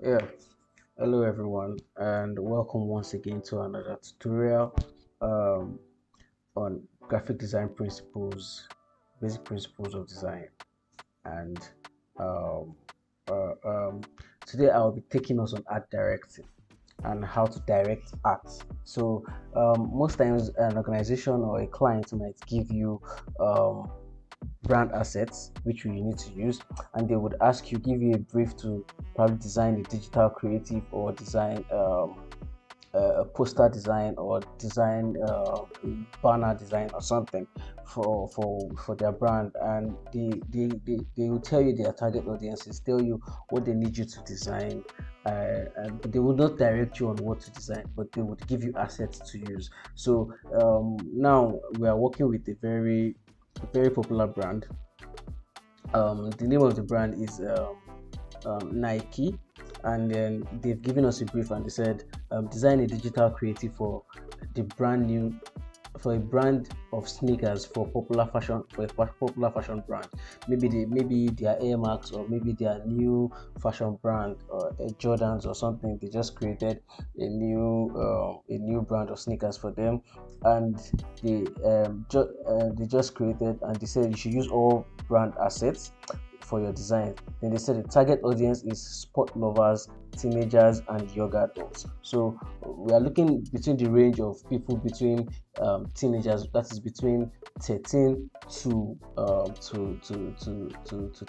Yeah, hello everyone, and welcome once again to another tutorial um, on graphic design principles, basic principles of design. And um, uh, um, today I'll be taking us on art directing and how to direct art. So, most times, an organization or a client might give you um, brand assets which you need to use, and they would ask you, give you a brief to probably design a digital creative or design a poster design or design a banner design or something for their brand, and they will tell you their target audiences, tell you what they need you to design, and they will not direct you on what to design, but they would give you assets to use. So now we are working with a very popular brand. The name of the brand is Nike, and then they've given us a brief and they said, design a digital creative the brand new for a brand of sneakers for a popular fashion brand. Maybe their Air Max, or maybe their new fashion brand, or Jordans or something. They just created a new brand of sneakers for them, and they just created, and they said you should use all brand assets for your design. Then they said the target audience is sport lovers, teenagers, and young adults. So we are looking between the range of people between teenagers, that is between 13 to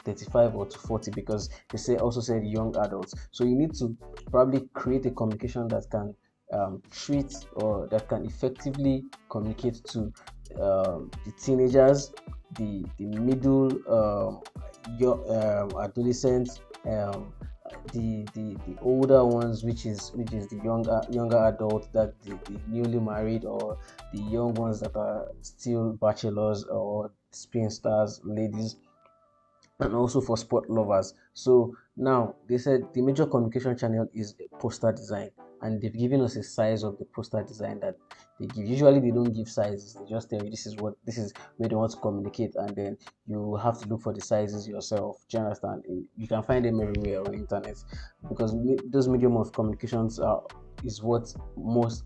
35 or to 40, because they also said young adults. So you need to probably create a communication that can treat, or that can effectively communicate to the teenagers, the middle adolescents, the older ones, which is the younger adult, that the newly married, or the young ones that are still bachelors or spinsters ladies, and also for sport lovers. So now they said the major communication channel is poster design, and they've given us a size of the poster design that they give. Usually they don't give sizes; they just tell you this is where they want to communicate, and then you have to look for the sizes yourself. Do you understand? You can find them everywhere on the internet, because those medium of communications are is what most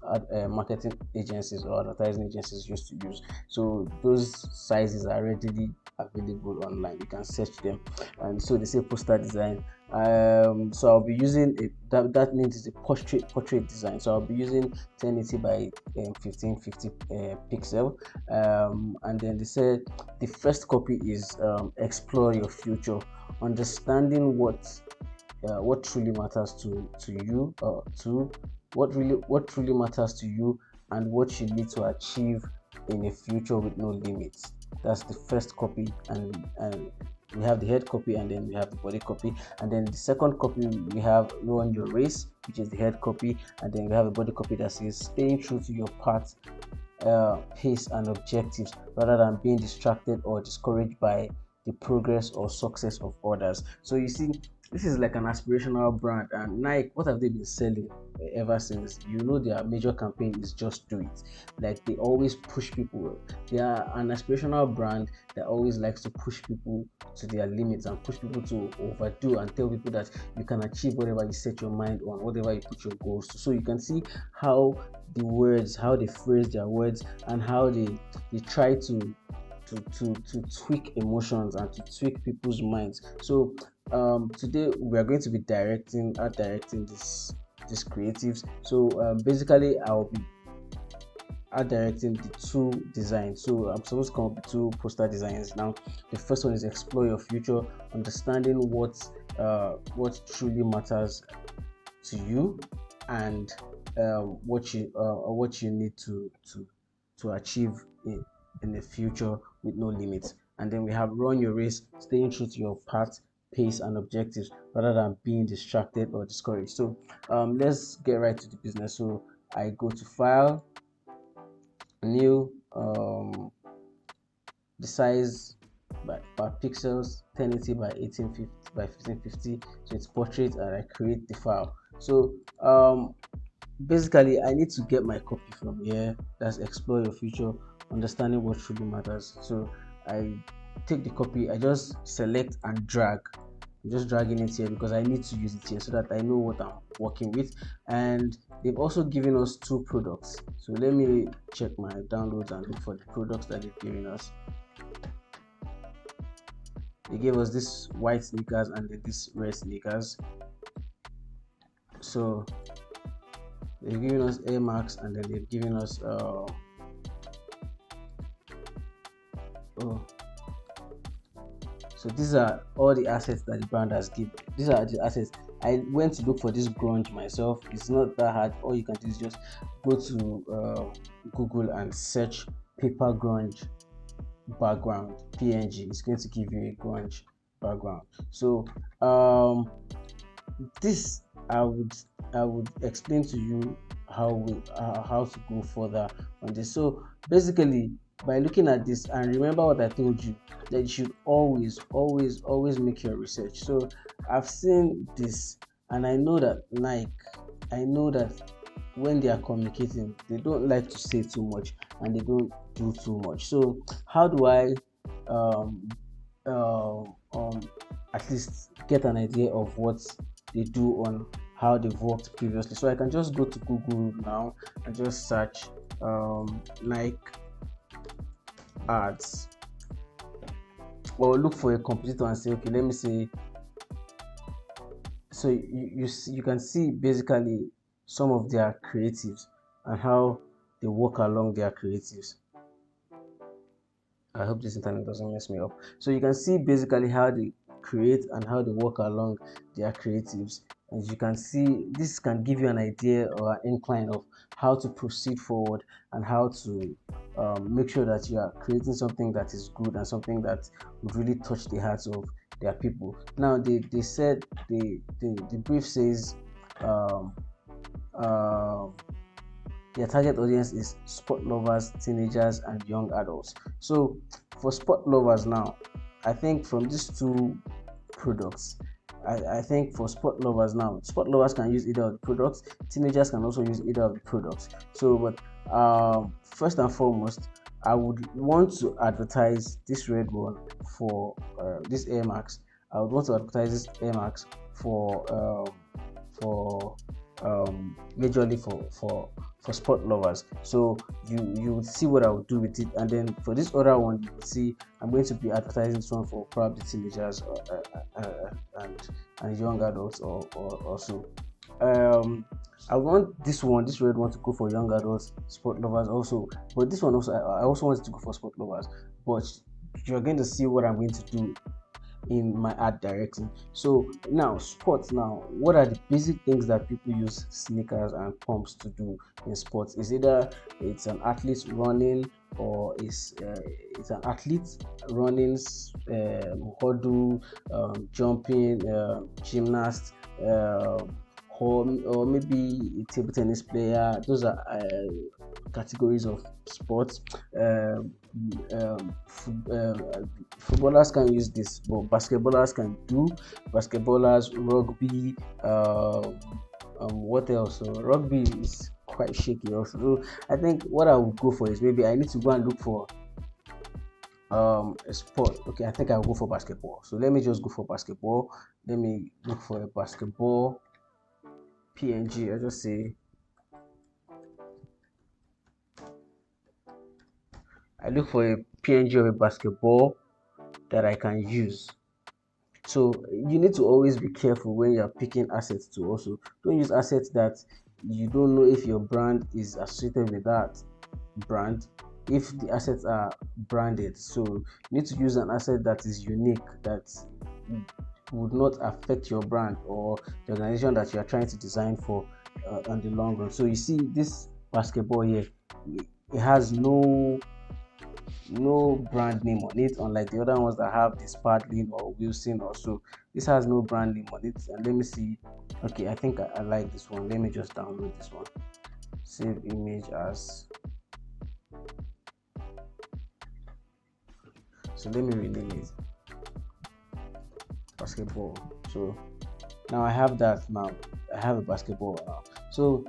marketing agencies or advertising agencies used to use. So those sizes are readily available online. You can search them, and so they say poster design. So I'll be using that means it's a portrait design. So I'll be using 1080 by 1550 pixel. And then they said the first copy is explore your future, understanding what truly matters to you, to what truly matters to you, and what you need to achieve in a future with no limits. That's the first copy, and we have the head copy, and then we have the body copy, and then the second copy we have run your race, which is the head copy, and then we have a body copy that says staying true to your path, pace, and objectives, rather than being distracted or discouraged by the progress or success of others. So you see, this is like an aspirational brand, and Nike, what have they been selling ever since? You know, their major campaign is just do it. Like, they always push people. They are an aspirational brand that always likes to push people to their limits and push people to overdo, and tell people that you can achieve whatever you set your mind on, whatever you put your goals to. So you can see how how they phrase their words, and how they try to tweak emotions and to tweak people's minds. So today we are going to be directing this creatives. So basically I'll be art directing the two designs. So I'm supposed to come up with two poster designs now. The first one is explore your future, understanding what truly matters to you, and what you need to achieve in the future with no limits. And then we have run your race, staying true to your path, pace, and objectives, rather than being distracted or discouraged. So let's get right to the business. So I go to file, new, the size by pixels, 1080 by 1850 by 1550. So it's portrait, and I create the file. So basically I need to get my copy from here. That's explore your future, understanding what truly matters. So I take the copy, I just select and drag I'm just dragging it here because I need to use it here so that I know what I'm working with. And they've also given us two products. So let me check my downloads and look for the products that they've given us. They gave us this white sneakers and then this red sneakers. So they've given us Air Max, and then they've given us so these are all the assets that the brand has given. These are the assets. I went to look for this grunge myself. It's not that hard. All you can do is just go to Google and search paper grunge background PNG. It's going to give you a grunge background. So this I would explain to you how to go further on this. So basically, by looking at this, and remember what I told you, that you should always make your research. So I've seen this, and I know that when they are communicating, they don't like to say too much and they don't do too much. So how do I um, at least get an idea of what they do on how they've worked previously? So I can just go to Google now and just search Nike ads, or look for a competitor and say, okay, let me say. So you can see basically some of their creatives and how they work along their creatives. I hope this internet doesn't mess me up. So you can see basically how they create and how they work along their creatives. As you can see, this can give you an idea or an incline of how to proceed forward and how to make sure that you are creating something that is good and something that would really touch the hearts of their people. Now they said the brief says their target audience is sport lovers, teenagers, and young adults. So for sport lovers now, I think from these two products, I think for sport lovers now, sport lovers can use either of the products. Teenagers can also use either of the products. So, but first and foremost, I would want to advertise this red one for this Air Max. I would want to advertise this Air Max for majorly for sport lovers. So you would see what I would do with it, and then for this other one, you would see I'm going to be advertising this one for probably teenagers and young adults or so. I want this red one to go for young adults, sport lovers also, but this one also I also want it to go for sport lovers. But you're going to see what I'm going to do in my ad directing. So now sports, now what are the basic things that people use sneakers and pumps to do in sports? Is either it's an athlete running, or it's an athlete running, hurdle, jumping, gymnast, or maybe a table tennis player. Those are categories of sports. Footballers can use this, but basketballers can do basketballers, rugby. What else? So rugby is quite shaky also. So I think what I would go for is, maybe I need to go and look for a sport. Okay, I think I'll go for basketball. So let me just go for basketball. Let me look for a basketball PNG. I just say I look for a PNG of a basketball that I can use. So you need to always be careful when you're picking assets to also. Don't use assets that you don't know if your brand is associated with that brand, if the assets are branded. So you need to use an asset that is unique, that would not affect your brand or the organization that you are trying to design for on the long run. So you see this basketball here, it has no brand name on it, unlike the other ones that have the Sparkling or Wilson or so. This has no brand name on it. And let me see. Okay, I think I like this one. Let me just download this one. Save image as. So let me rename it basketball. So now I have that. Now I have a basketball now. So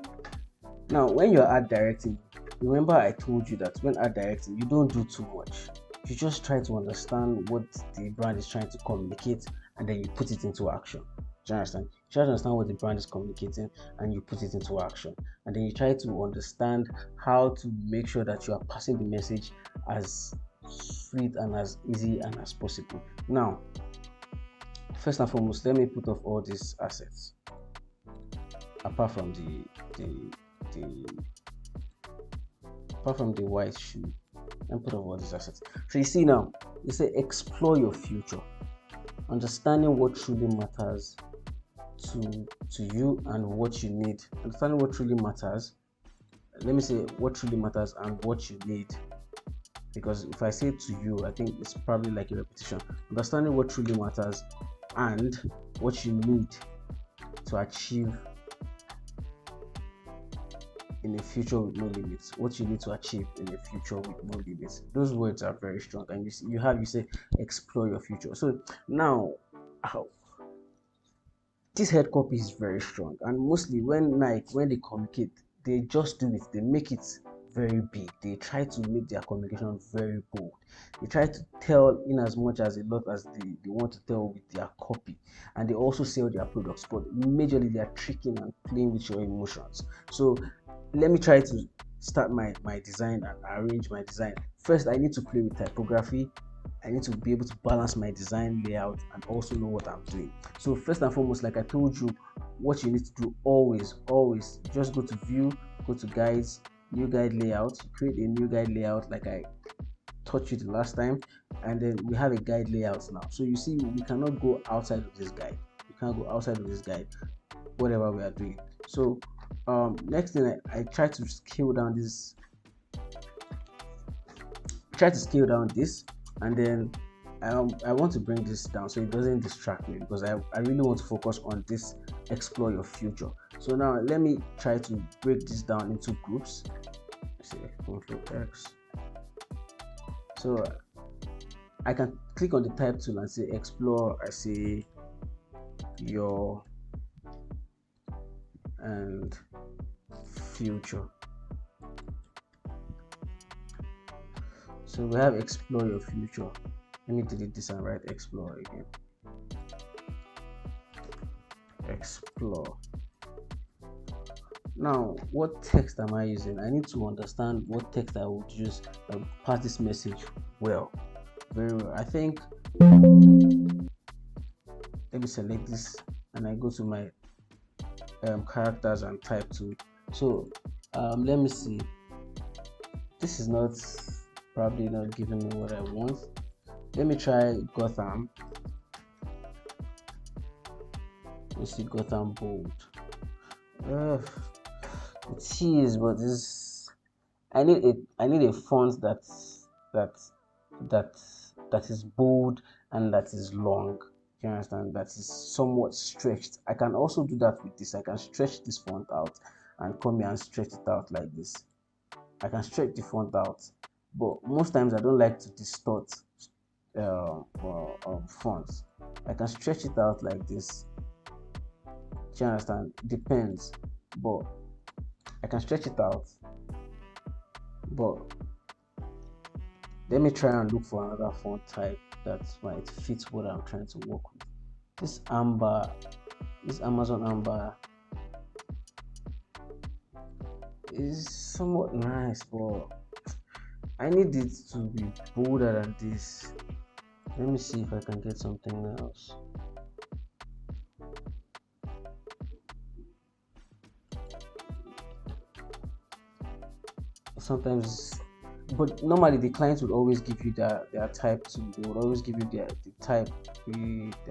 now when you're ad directing, remember I told you that when ad directing, you don't do too much. You just try to understand what the brand is trying to communicate and then you put it into action. Do you understand? You try to understand what the brand is communicating and you put it into action. And then you try to understand how to make sure that you are passing the message as sweet and as easy and as possible. Now, first and foremost, let me put off all these assets apart from the apart from the white shoe, and put off all these assets. So you see now, you say explore your future, understanding what truly matters to you and what you need. Understanding what truly matters. Let me say what truly matters and what you need. Because if I say to you, I think it's probably like a repetition. Understanding what truly matters and what you need to achieve in a future with no limits. What you need to achieve in a future with no limits. Those words are very strong, and you say explore your future. So now, this head copy is very strong, and mostly when they communicate, they just do it. They make it very big. They try to make their communication very bold. They try to tell in as much as a lot as they want to tell with their copy, and they also sell their products, but majorly they are tricking and playing with your emotions. So let me try to start my design and arrange my design. First, I need to play with typography. I need to be able to balance my design layout and also know what I'm doing. So first and foremost, like I told you, what you need to do always just go to view, go to guides, new guide layout, create a new guide layout like I taught you the last time, and then we have a guide layout now. So you see, we cannot go outside of this guide. We can't go outside of this guide, whatever we are doing. So next thing, I try to scale down this, and then I want to bring this down so it doesn't distract me, because I really want to focus on this explore your future. So now let me try to break this down into groups. Let's say Ctrl X. So I can click on the type tool and say explore. I say your and future. So we have explore your future. Let me delete this and write explore again. Explore. Now, what text am I using? I need to understand what text I would use to pass this message well, very well. I think, let me select this and I go to my characters and type tool. So let me see. This is probably not giving me what I want. Let me try Gotham. Let's see Gotham bold. It is, but this I need a font that is bold and that is long. You understand? That is somewhat stretched. I can also do that with this. I can stretch this font out and come here and stretch it out like this. I can stretch the font out, but most times I don't like to distort fonts. I can stretch it out like this. Do you understand? Depends, but I can stretch it out. But let me try and look for another font type that might fit what I'm trying to work with. This Amazon Amber is somewhat nice, but I need it to be bolder than this. Let me see if I can get something else. Sometimes, but normally the clients would always give you their type to. They would always give you their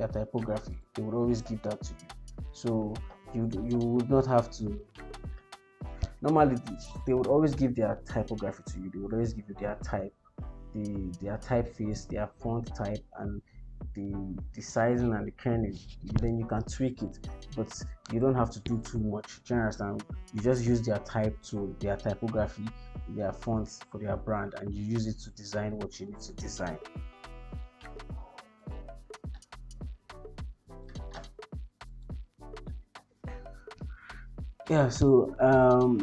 typography. They would always give that to you. So you would not have to. Normally they would always give their typography to you. They would always give you their type, their typeface, their font type, and the sizing and the kerning. Then you can tweak it, but you don't have to do too much. Do you understand? You just use their type to their typography, their fonts for their brand, and you use it to design what you need to design. Yeah, so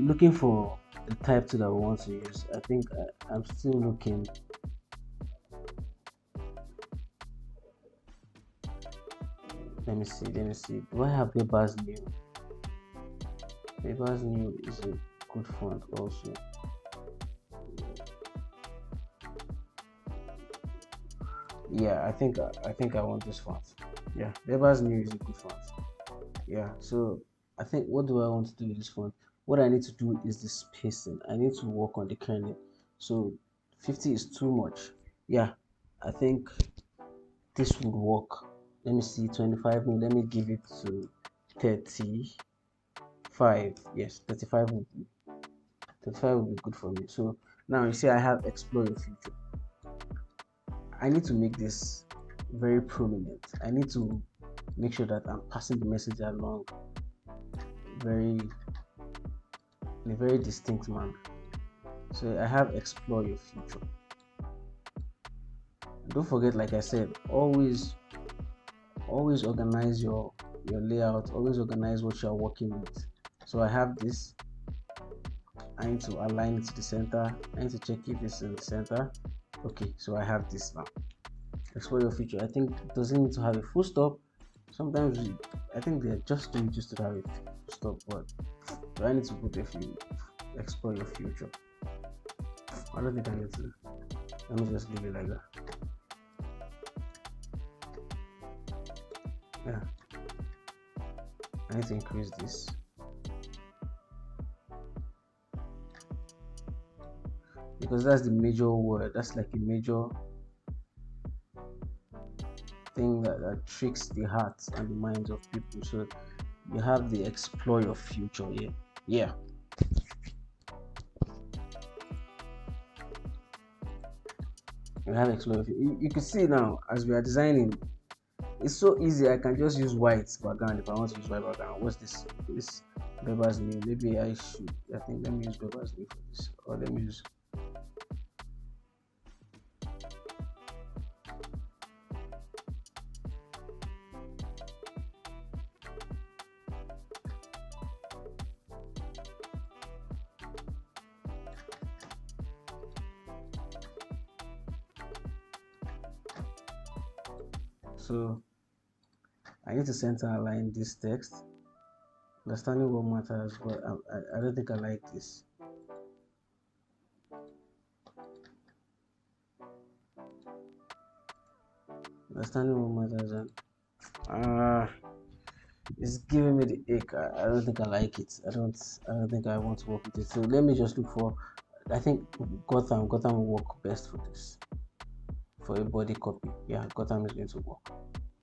looking for the type tool that we want to use. I think I'm still looking. Let me see. Do I have Weber's new? Weber's new is a good font also. Yeah, I think I want this font. Yeah, Weber's new is a good font. Yeah, so I think what do I want to do with this font? What I need to do is the spacing. I need to work on the kerning. So 50 is too much. Yeah, I think this would work. Let me see, 25 mil. Let me give it to 35. Yes, 35 would be good for me. So now you see I have explore your future. I need to make this very prominent. I need to make sure that I'm passing the message along very in a very distinct manner. So I have explore your future. And don't forget, like I said, always organize your layout, always organize what you're working with. So I have this. I need to align it to the center. I need to check if it's in the center. Okay, so I have this now. Explore your future. I think it doesn't need to have a full stop. Sometimes I think they're just doing just to have a full stop, but I need to put a few explore your future. I don't think I need to. Let me just leave it like that. Yeah, I need to increase this. Because that's the major word. That's like a major thing that tricks the hearts and the minds of people. So you have the explore your future here. Yeah. You have explore your future. You can see now as we are designing, it's so easy. I can just use white background if I want to use white background. What's this? This Weber's new. Maybe I should. I think let me use Weber's new for this, or let me use. So I need to center align this text. Understanding what matters, but I don't think I like this. Understanding what matters, and it's giving me the ache. I don't think I like it. I don't think I want to work with it. So let me just look for. I think Gotham will work best for this. For a body copy, yeah, Gotham is going to work.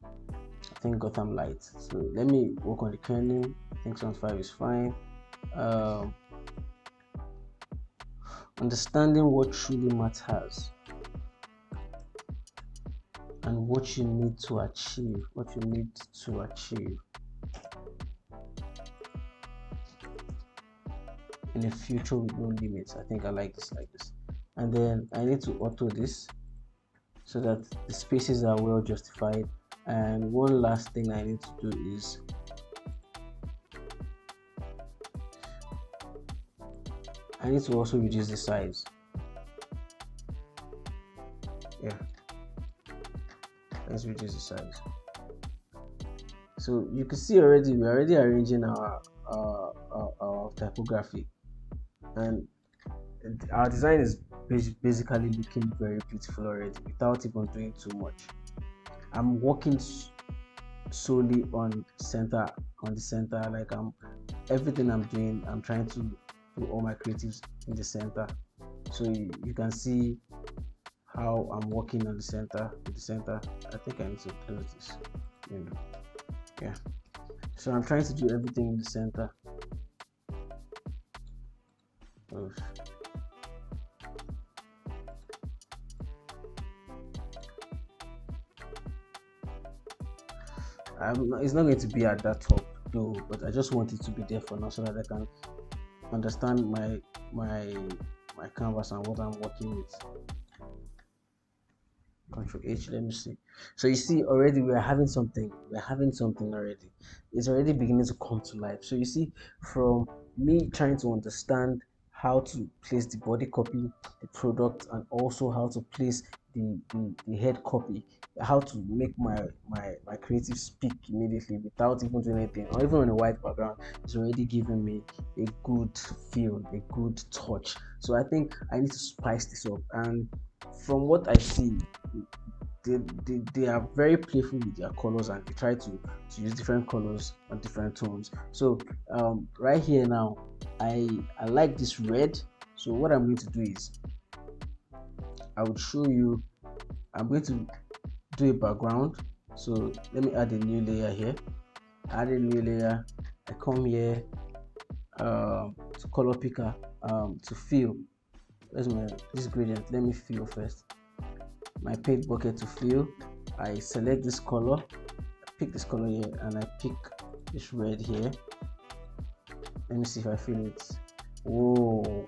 I think Gotham Light. So let me work on the kerning. I think 75 is fine. Um, Understanding what truly matters and what you need to achieve. In a future with no limits. I think I like this like this. And then I need to auto this so that the spaces are well justified. And one last thing I need to do is I need to also reduce the size. Yeah, let's reduce the size. So you can see already we're already arranging our typography, and our design is basically looking very beautiful already without even doing too much. I'm working solely on the center. Like everything I'm doing, I'm trying to do all my creatives in the center. So you can see how I'm working on the center with the center. I think I need to close this window. Yeah. So I'm trying to do everything in the center. Oof. It's not going to be at that top though, but I just want it to be there for now so that I can understand my canvas and what I'm working with. Control H, let me see. So you see already we're having something already. It's already beginning to come to life. So you see, from me trying to understand how to place the body copy, the product, and also how to place the head copy, how to make my creative speak immediately without even doing anything, or even on a white background. It's already giving me a good feel, a good touch. So I think I need to spice this up. And from what I see, they are very playful with their colors, and they try to use different colors and different tones. So right here now, I like this red. So what I'm going to do is I will show you. I'm going to do a background. So let me add a new layer here. Add a new layer. I come here to color picker, to fill. Where's my this gradient? Let me fill first. My paint bucket to fill. I select this color, I pick this color here, and I pick this red here. Let me see if I feel it. Whoa,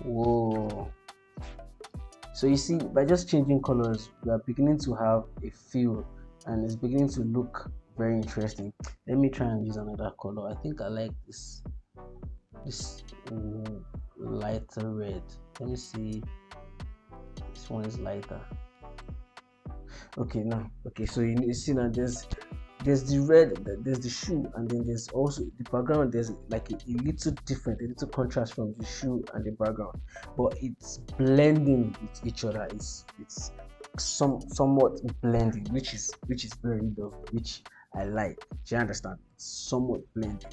whoa. So you see, by just changing colors, we are beginning to have a feel, and it's beginning to look very interesting. Let me try and use another color. I think I like this lighter red. Let me see. This one is lighter. Okay, now, okay, so you see now, there's the red, there's the shoe, and then there's also the background. There's like a little different, a little contrast from the shoe and the background, but it's blending with each other. It's somewhat blending, which is very lovely, which I like. Do you understand? It's somewhat blending.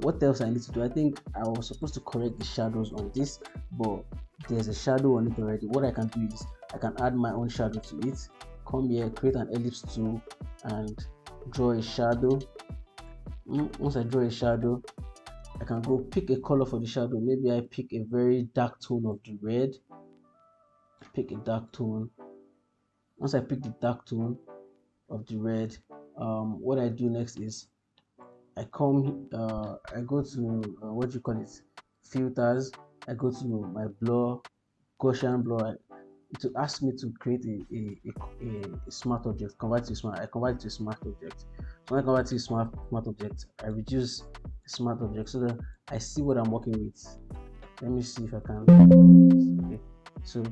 What else I need to do? I think I was supposed to correct the shadows on this, but there's a shadow on it already. What I can do is I can add my own shadow to it. Come here, create an ellipse tool, and draw a shadow. Once I draw a shadow, I can go pick a color for the shadow. Maybe I pick a very dark tone of the red. Pick a dark tone. Once I pick the dark tone of the red, what I do next is I go to what do you call it, filters. I go to my blur, Gaussian blur. To ask me to create a smart object, convert to smart. I convert it to a smart object. So when I convert to a smart object, I reduce the smart object so that I see what I'm working with. Let me see if I can. Okay, so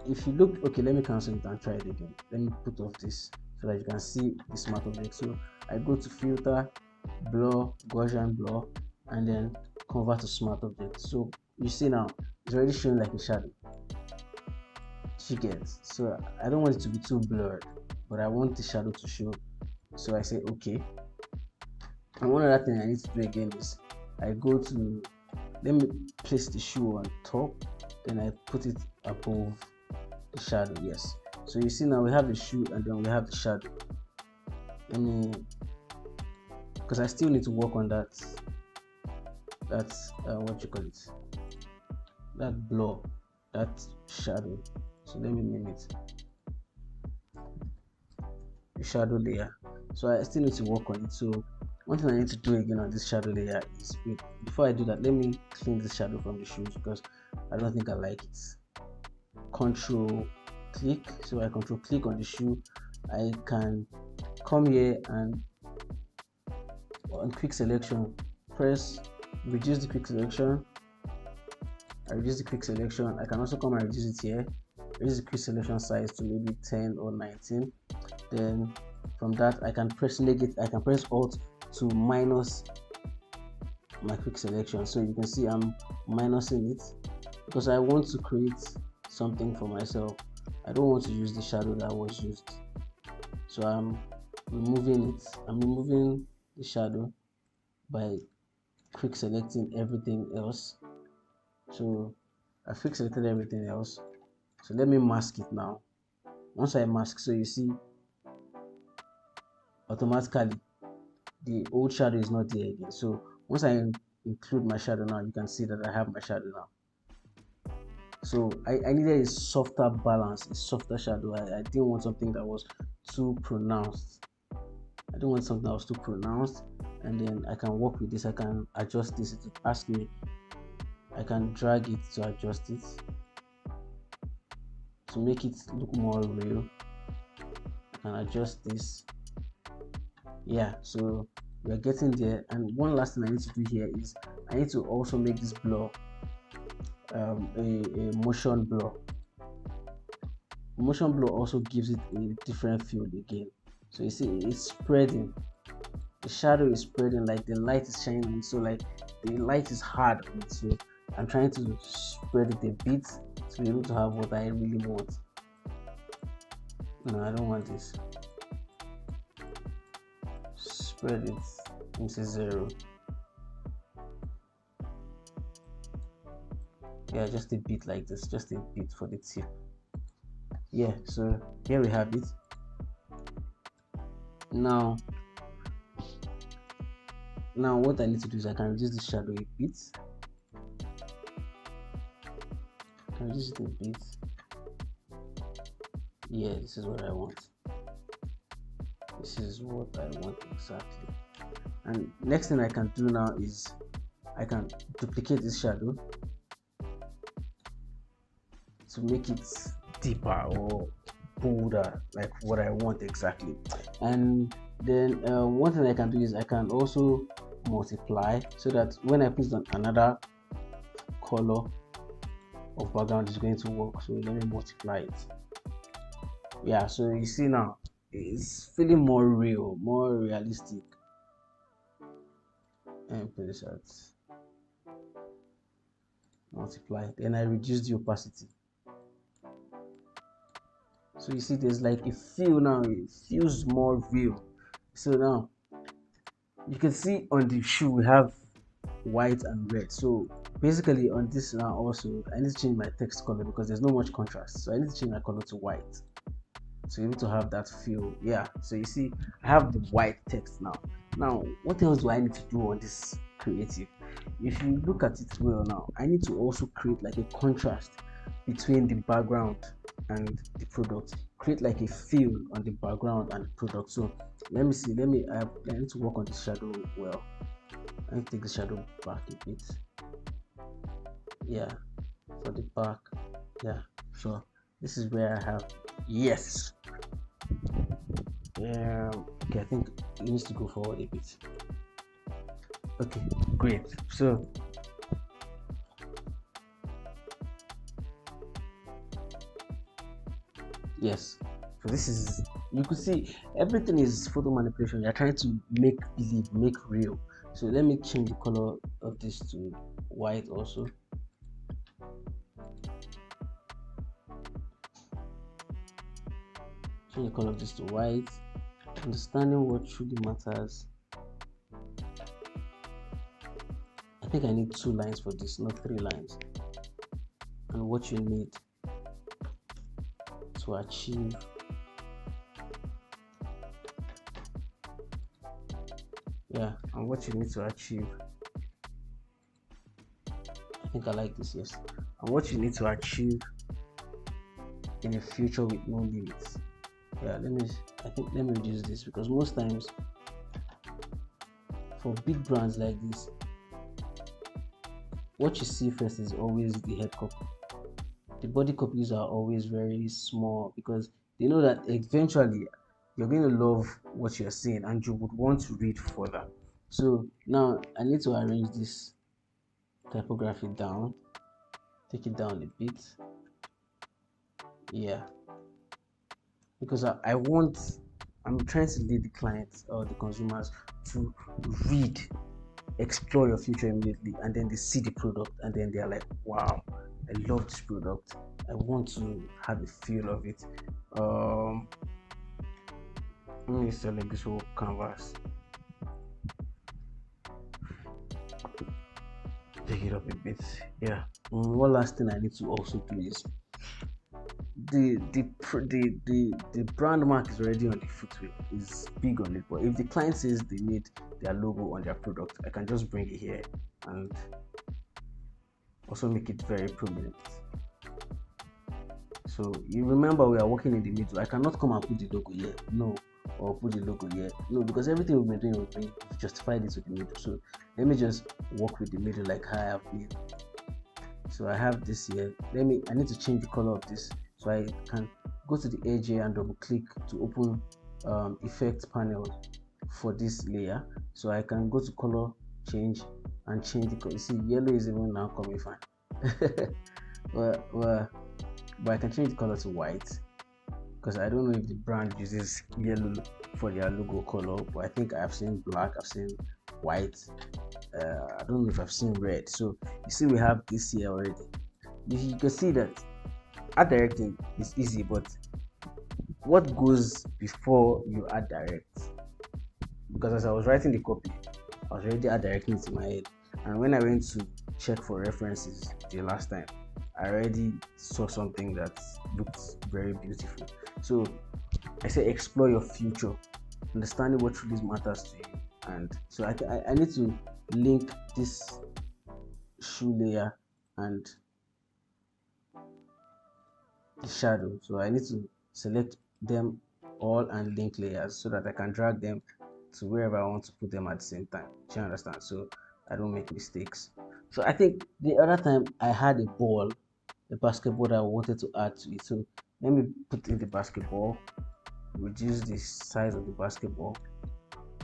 if you look, okay, let me cancel it and try it again. Let me put off this so that you can see the smart object. So I go to filter, blur, Gaussian blur, and then convert to smart object. So you see now it's already showing like a shadow. She gets, so I don't want it to be too blurred, but I want the shadow to show. So I say okay. And one other thing I need to do again is I go to, let me place the shoe on top, then I put it above the shadow. Yes, so you see now we have the shoe and then we have the shadow. Let me, because I still need to work on that's what you call it, that blur, that shadow. So let me name it the shadow layer. So I still need to work on it. So one thing I need to do again on this shadow layer is, before I do that, let me clean this shadow from the shoes because I don't think I like it. Control click. So I control click on the shoe. I can come here and on quick selection, press reduce the quick selection. I reduce the quick selection. I can also come and reduce it here. Reduce the quick selection size to maybe 10 or 19. Then from that I can press negative. I can press Alt to minus my quick selection. So you can see I'm minusing it because I want to create something for myself. I don't want to use the shadow that was used. So I'm removing it. I'm removing the shadow by quick selecting everything else. So I quick selected everything else. So let me mask it now. Once I mask, so you see automatically the old shadow is not there again. So once I include my shadow now, you can see that I have my shadow now. So I needed a softer balance, a softer shadow. I didn't want something that was too pronounced. I don't want something that was too pronounced. And then I can work with this. I can adjust this. It asks me. I can drag it to adjust it to make it look more real. I can adjust this. Yeah, so We are getting there. And one last thing I need to do here is I need to also make this blur a motion blur. Motion blur also gives it a different feel again. So you see it's spreading, the shadow is spreading, like the light is shining on it, so like the light is hard on it. So I'm trying to spread it a bit to be able to have what I really want. No, I don't want this. Spread it into 0. Yeah, just a bit like this, just a bit for the tip. Yeah, so here we have it. Now what I need to do is I can reduce the shadow a bit. I can reduce it a bit. Yeah, this is what I want. This is what I want exactly. And next thing I can do now is I can duplicate this shadow to make it deeper or bolder, like what I want exactly. And then one thing I can do is I can also multiply, so that when I put on another color of background is going to work. So let me multiply it. Yeah, so you see now it's feeling more real, more realistic. And put this out, multiply, then I reduce the opacity. So you see there's like a feel now, it feels more real. So now you can see on the shoe we have white and red. So basically on this now also I need to change my text color because there's not much contrast, so I need to change my color to white, so you need to have that feel. Yeah, so you see I have the white text now. Now what else do I need to do on this creative? If you look at it well now, I need to also create like a contrast between the background and the product, create like a feel on the background and the product. So let me see, I need to work on the shadow. Well, I need to take the shadow back a bit. Yeah, for the back. Yeah, so this is where I have, yes. Yeah, okay, I think it needs to go forward a bit. Okay, great. So yes, so this is, you could see everything is photo manipulation. You're trying to make believe, make real. So let me change the color of this to white also. Change the color of this to white. Understanding what truly matters. I think I need 2 lines for this, not 3 lines. And what you need to achieve and what you need to achieve. I think I like this, yes. And what you need to achieve in a future with no limits. Yeah, let me reduce this, because most times for big brands like this, what you see first is always the head copy. The body copies are always very small because they know that eventually you're going to love what you're seeing and you would want to read further. So now I need to arrange this typography down, take it down a bit. Yeah, because I'm trying to lead the clients or the consumers to read, explore your future immediately, and then they see the product and then they're like, wow, I love this product, I want to have a feel of it. Let me select this whole canvas, take it up a bit. Yeah, one last thing I need to also do is the brand mark is already on the footwear, is big on it, but if the client says they need their logo on their product, I can just bring it here and also make it very prominent. So you remember we are working in the middle. I cannot come and put the logo here, no, or put the logo here, no, because everything we've been doing will be justified it with the middle. So let me just work with the middle like how I have been. So I have this here. I need to change the color of this, so I can go to the edge here and double click to open effect panel. for this layer. So I can go to color change and change the color. You see, yellow is even now coming fine. well, but I can change the color to white, because I don't know if the brand uses yellow for their logo color, but I think I've seen black, I've seen white, I don't know if I've seen red. So you see we have this here already. You can see that art directing is easy, but what goes before you art direct? Because as I was writing the copy, I was already art directing it in my head, and when I went to check for references the last time, I already saw something that looked very beautiful. So I say explore your future, understanding what really matters to you. And so I need to link this shoe layer and the shadow. So I need to select them all and link layers so that I can drag them to wherever I want to put them at the same time. Do you understand? So I don't make mistakes. So I think the other time I had a ball, a basketball that I wanted to add to it. So let me put in the basketball, reduce the size of the basketball.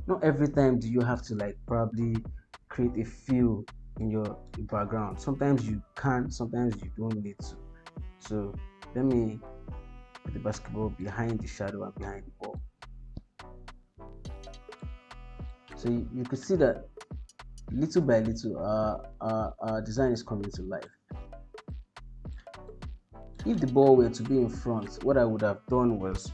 Not every time do you have to like probably create a feel in your background. Sometimes you can, sometimes you don't need to. So let me put the basketball behind the shadow and behind the ball. So you could see that little by little our design is coming to life. If the ball were to be in front, what I would have done was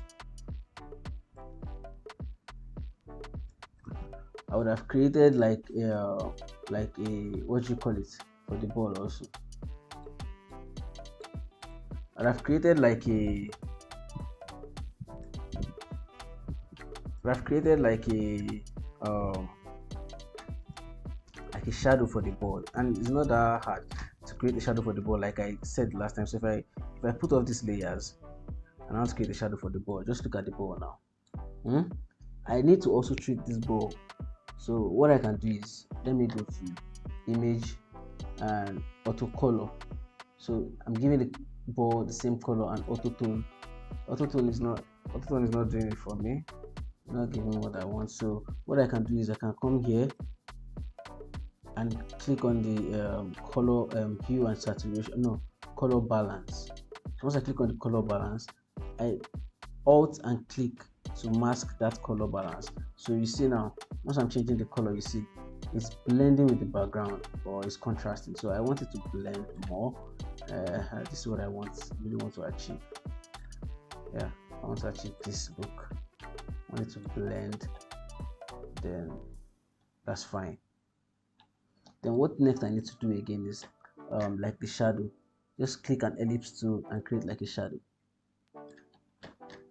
I would have created like a what do you call it for the ball also. I'd have created um like a shadow for the ball, and it's not that hard to create a shadow for the ball like I said last time. So if I put off these layers and I want to create a shadow for the ball, just look at the ball now. I need to also treat this ball. So what I can do is let me go to image and auto color. So I'm giving the ball the same color and auto tone. Auto tone is not doing it for me, not giving me what I want. So what I can do is I can come here and click on the color hue and saturation, no, color balance. Once I click on the color balance, I alt and click to mask that color balance. So you see now, once I'm changing the color, you see it's blending with the background or it's contrasting. So I want it to blend more. This is what I really want to achieve. Yeah, I want to achieve this look. I want it to blend, then that's fine. Then what next I need to do again is like the shadow. Just click an ellipse tool and create like a shadow.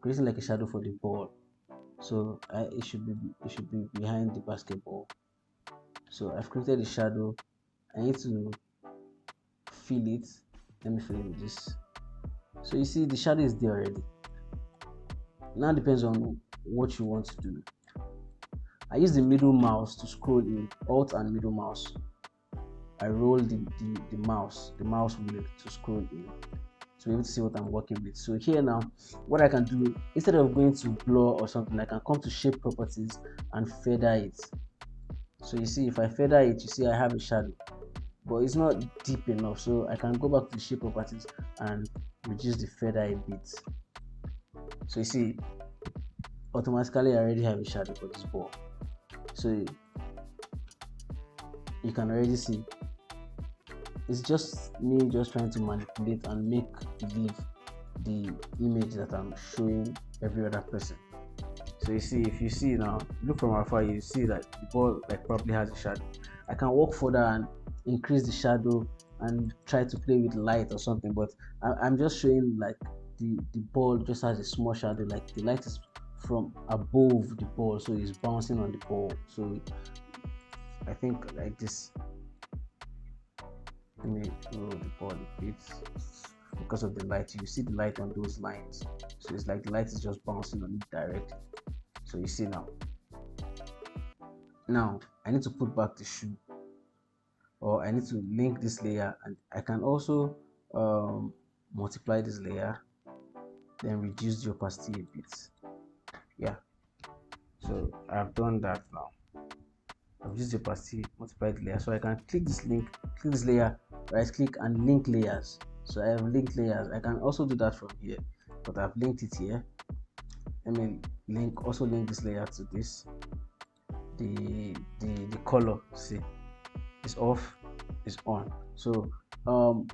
Creating like a shadow for the ball. So it should be behind the basketball. So I've created a shadow. I need to fill it. Let me fill it with this. So you see the shadow is there already. Now depends on what you want to do. I use the middle mouse to scroll in, alt and middle mouse. I roll the mouse wheel to scroll in to be able to see what I'm working with. So here now, what I can do, instead of going to blur or something, I can come to shape properties and feather it. So you see, if I feather it, you see I have a shadow, but it's not deep enough. So I can go back to the shape properties and reduce the feather a bit. So you see, automatically I already have a shadow for this ball. So you can already see it's just me just trying to manipulate and make believe the image that I'm showing every other person. So you see, if you see now, look from afar, you see that the ball like probably has a shadow. I can walk further and increase the shadow and try to play with light or something, but I'm just showing like the ball just has a small shadow, like the light is from above the ball, so it's bouncing on the ball. So I think like this. Let me roll the ball a bit because of the light. You see the light on those lines, so it's like the light is just bouncing on it directly. So you see now I need to put back the shoe, or I need to link this layer, and I can also multiply this layer, then reduce the opacity a bit. Yeah, so So I've done that now. I've used the opacity, multiplied layer. So I can click this link, click this layer, right click and link layers. So I have linked layers. I can also do that from here, but I've linked it here. Let me also link this layer to this. The color, see, is off, is on. So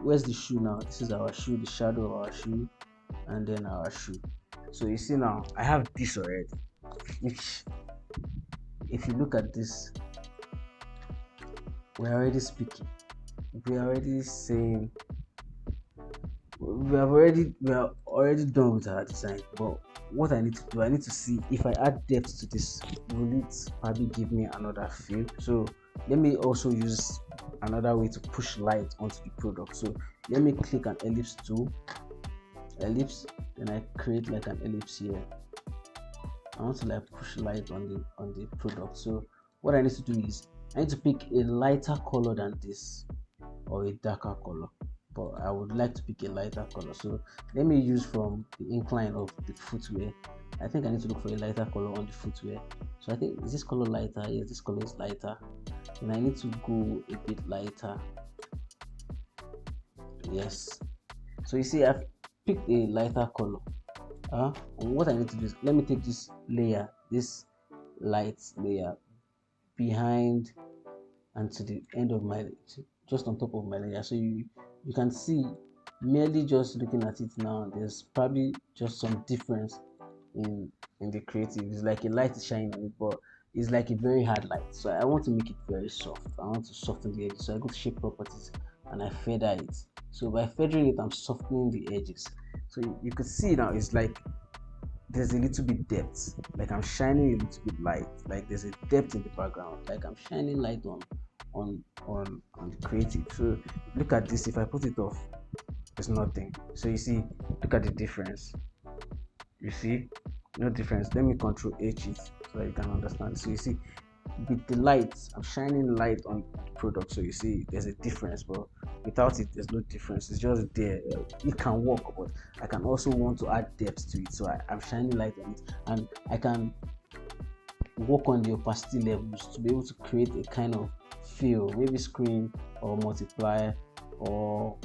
where's the shoe now? This is our shoe, the shadow of our shoe, and then our shoe. So you see now I have this already, which if you look at this, we're already speaking, we're already saying, we are already done with our design. But what I need to do, I need to see if I add depth to this, will it probably give me another feel. So let me also use another way to push light onto the product. So let me click an ellipse tool, ellipse, then I create like an ellipse here. I want to like push light on the product. So what I need to do is I need to pick a lighter color than this or a darker color, but I would like to pick a lighter color. So let me use from the incline of the footwear. I think I need to look for a lighter color on the footwear. So I think, is this color lighter? Yes, this color is lighter. And I need to go a bit lighter. Yes. So you see I've picked a lighter color. And what I need to do is, let me take this layer, this light layer, behind and to the end of my, just on top of my layer. So you can see, merely just looking at it now, there's probably just some difference in the creative. It's like a light is shining on it, but it's like a very hard light. So I want to make it very soft. I want to soften the edges. So I go to shape properties and I feather it. So by feathering it, I'm softening the edges. So you could see now it's like there's a little bit depth, like I'm shining a little bit light, like there's a depth in the background, like I'm shining light on the creative. So look at this, if I put it off, there's nothing. So you see, look at the difference. You see, no difference. Let me control H it so that you can understand. So you see, with the light, I'm shining light on the product. So you see, there's a difference, but without it, there's no difference. It's just there. It can work, but I can also want to add depth to it. So I'm shining light on it, and I can work on the opacity levels to be able to create a kind of feel, maybe screen or multiply or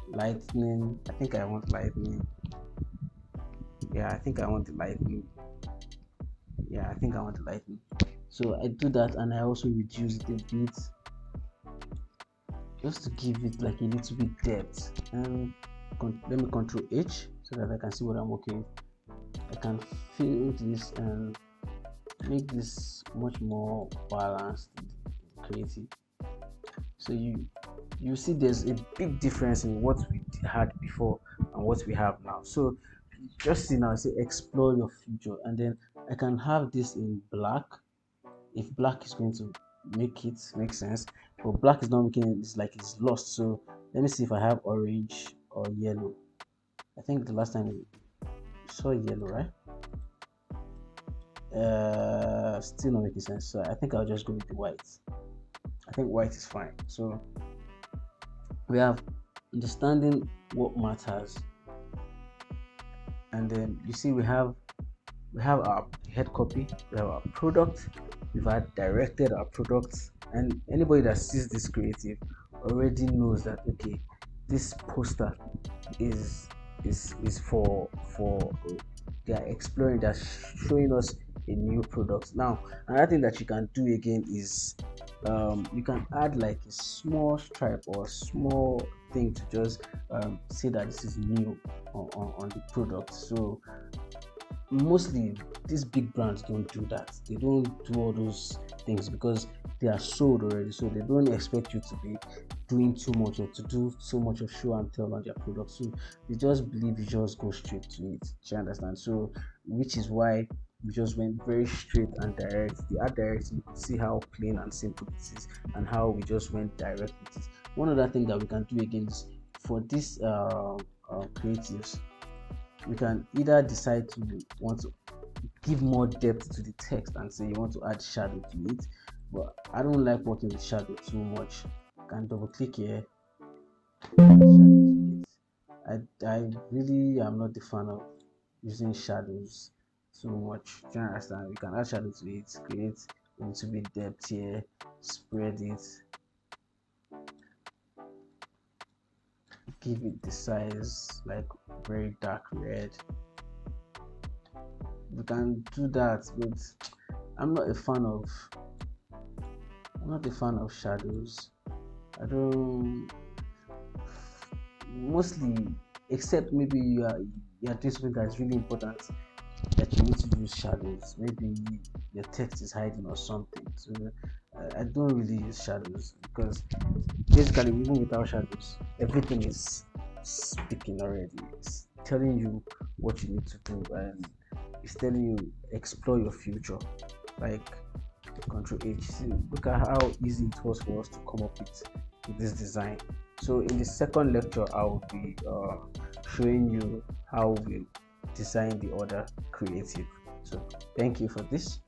lightning. I think I want lightning. Yeah, I think I want the lightning. Yeah, I think I want the lightning. So I do that, and I also reduce it a bit, just to give it like a little bit depth. And let me control H so that I can see what I'm working with. I can fill this and make this much more balanced, creative. So you see there's a big difference in what we had before and what we have now. So just see now, say explore your future, and then I can have this in black if black is going to make sense, but black is not making it. It's like it's lost. So let me see if I have orange or yellow. I think the last time we saw yellow, right? Still not making sense. So I think I'll just go with the white. I think white is fine. So we have understanding what matters, and then you see we have our head copy, we have our product, we've had directed our products, and anybody that sees this creative already knows that okay, this poster is for they are exploring, that's showing us a new product. Now another thing that you can do again is you can add like a small stripe or small thing to just say that this is new on the product. So mostly these big brands don't do that. They don't do all those things because they are sold already, so they don't expect you to be doing too much or to do so much of show and tell on their products. So they just believe you just go straight to it. Do you understand? So which is why we just went very straight and direct. The art directing, you could see how plain and simple it is, and how we just went direct with it. One other thing that we can do again is for this creatives, we can either decide to want to give more depth to the text and say you want to add shadow to it, but I don't like working with shadow too much. I can double click here, add shadow to it. I really am not the fan of using shadows so much. Do you understand? You can add shadow to it, create a little bit depth here, spread it, give it the size like very dark red. You can do that, but I'm not a fan of shadows. I don't mostly, except maybe you are doing something that's really important that you need to use shadows. Maybe your text is hiding or something. So I don't really use shadows because basically, even without shadows, everything is speaking already. It's telling you what you need to do, and it's telling you explore your future. Like Control H. See, look at how easy it was for us to come up with this design. So in the second lecture, I'll be showing you how we design the other creative. So thank you for this.